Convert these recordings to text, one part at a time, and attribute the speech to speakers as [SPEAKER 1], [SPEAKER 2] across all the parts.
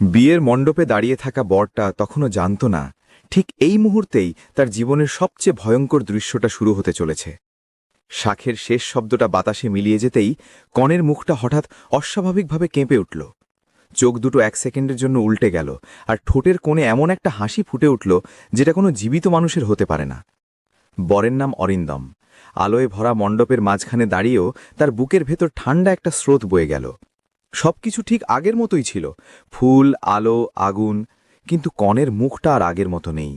[SPEAKER 1] বিয়ের মণ্ডপে দাঁড়িয়ে থাকা বরটা তখনও জানত না ঠিক এই মুহূর্তেই তার জীবনের সবচেয়ে ভয়ঙ্কর দৃশ্যটা শুরু হতে চলেছে। শাঁখের শেষ শব্দটা বাতাসে মিলিয়ে যেতেই কনের মুখটা হঠাৎ অস্বাভাবিকভাবে কেঁপে উঠল। চোখ দুটো এক সেকেন্ডের জন্য উল্টে গেল, আর ঠোঁটের কোণে এমন একটা হাসি ফুটে উঠল যেটা কোনো জীবিত মানুষের হতে পারে না। বরের নাম অরিন্দম। আলোয় ভরা মণ্ডপের মাঝখানে দাঁড়িয়েও তার বুকের ভেতর ঠান্ডা একটা স্রোত বয়ে গেল। সবকিছু ঠিক আগের মতোই ছিল, ফুল, আলো, আগুন, কিন্তু কনের মুখটা আর আগের মতো নেই।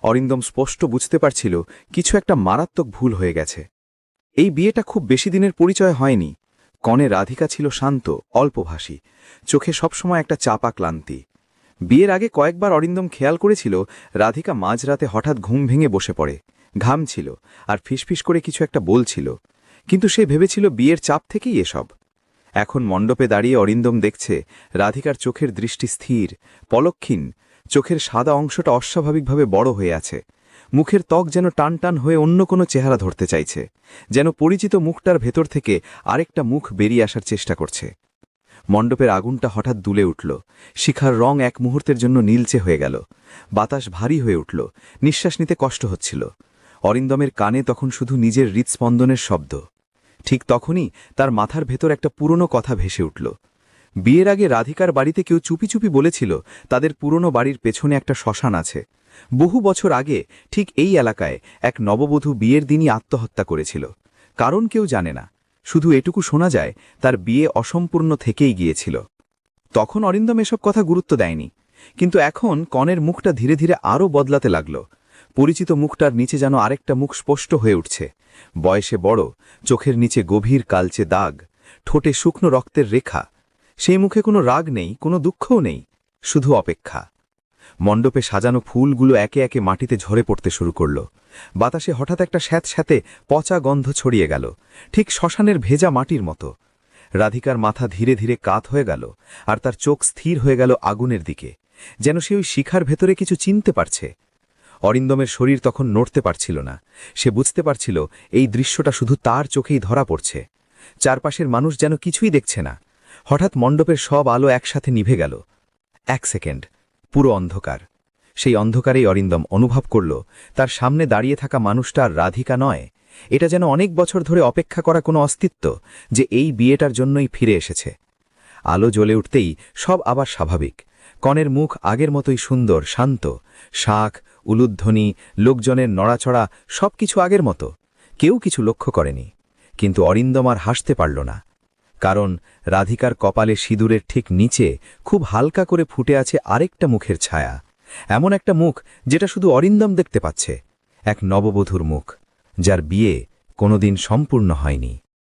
[SPEAKER 1] অরিন্দম স্পষ্ট বুঝতে পারছিল কিছু একটা মারাত্মক ভুল হয়ে গেছে। এই বিয়েটা খুব বেশি দিনের পরিচয় হয়নি। কনে রাধিকা ছিল শান্ত, অল্পভাষী, চোখে সবসময় একটা চাপা ক্লান্তি। বিয়ের আগে কয়েকবার অরিন্দম খেয়াল করেছিল রাধিকা মাঝরাতে হঠাৎ ঘুম ভেঙে বসে পড়ে, ঘামছিল আর ফিসফিস করে কিছু একটা বলছিল, কিন্তু সে ভেবেছিল বিয়ের চাপ থেকেই এসব। এখন মণ্ডপে দাঁড়িয়ে অরিন্দম দেখছে রাধিকার চোখের দৃষ্টি স্থির, পলক্ষীন, চোখের সাদা অংশটা অস্বাভাবিকভাবে বড় হয়ে আছে। মুখের ত্বক যেন টান টান হয়ে অন্য কোনো চেহারা ধরতে চাইছে, যেন পরিচিত মুখটার ভেতর থেকে আরেকটা মুখ বেরিয়ে আসার চেষ্টা করছে। মণ্ডপের আগুনটা হঠাৎ দুলে উঠল, শিখার রং এক মুহূর্তের জন্য নীলচে হয়ে গেল। বাতাস ভারী হয়ে উঠল, নিঃশ্বাস নিতে কষ্ট হচ্ছিল। অরিন্দমের কানে তখন শুধু নিজের হৃৎস্পন্দনের শব্দ। ঠিক তখনই তার মাথার ভেতর একটা পুরনো কথা ভেসে উঠল। বিয়ের আগে রাধিকার বাড়িতে কেউ চুপি চুপি বলেছিল তাদের পুরনো বাড়ির পেছনে একটা শ্মশান আছে। বহু বছর আগে ঠিক এই এলাকায় এক নববধূ বিয়ের দিনই আত্মহত্যা করেছিল। কারণ কেউ জানে না, শুধু এটুকু শোনা যায় তার বিয়ে অসম্পূর্ণ থেকেই গিয়েছিল। তখন অরিন্দম এসব কথা গুরুত্ব দেয়নি, কিন্তু এখন কনের মুখটা ধীরে ধীরে আরও বদলাতে লাগল। পরিচিত মুখটার নিচে যেন আরেকটা মুখ স্পষ্ট হয়ে উঠছে। বয়সে বড়, চোখের নিচে গভীর কালচে দাগ, ঠোঁটে শুকনো রক্তের রেখা। সেই মুখে কোনো রাগ নেই, কোনো দুঃখও নেই, শুধু অপেক্ষা। মণ্ডপে সাজানো ফুলগুলো একে একে মাটিতে ঝরে পড়তে শুরু করল। বাতাসে হঠাৎ একটা স্যাঁতস্যাঁতে পচা গন্ধ ছড়িয়ে গেল, ঠিক শ্মশানের ভেজা মাটির মতো। রাধিকার মাথা ধীরে ধীরে কাত হয়ে গেল, আর তার চোখ স্থির হয়ে গেল আগুনের দিকে, যেন সে ওই শিখার ভেতরে কিছু চিনতে পারছে। অরিন্দমের শরীর তখন নড়তে পারছিল না। সে বুঝতে পারছিল এই দৃশ্যটা শুধু তার চোখেই ধরা পড়ছে। চারপাশের মানুষ যেন কিছুই দেখছে না। হঠাৎ মণ্ডপের সব আলো একসাথে নিভে গেল। এক সেকেন্ড, পুরো অন্ধকার। সেই অন্ধকারেই অরিন্দম অনুভব করল তার সামনে দাঁড়িয়ে থাকা মানুষটা আর রাধিকা নয়। এটা যেন অনেক বছর ধরে অপেক্ষা করা কোনো অস্তিত্ব, যে এই বিয়েটার জন্যই ফিরে এসেছে। আলো জ্বলে উঠতেই সব আবার স্বাভাবিক। কনের মুখ আগের মতোই সুন্দর, শান্ত। শাঁখ, উলুধ্বনি, লোকজনের নড়াচড়া, সবকিছু আগের মতো। কেউ কিছু লক্ষ্য করেনি। কিন্তু অরিন্দম আর হাসতে পারল না, কারণ রাধিকার কপালে সিঁদুরের ঠিক নিচে খুব হালকা করে ফুটে আছে আরেকটা মুখের ছায়া। এমন একটা মুখ যেটা শুধু অরিন্দম দেখতে পাচ্ছে, এক নববধূর মুখ, যার বিয়ে কোনোদিন সম্পূর্ণ হয়নি।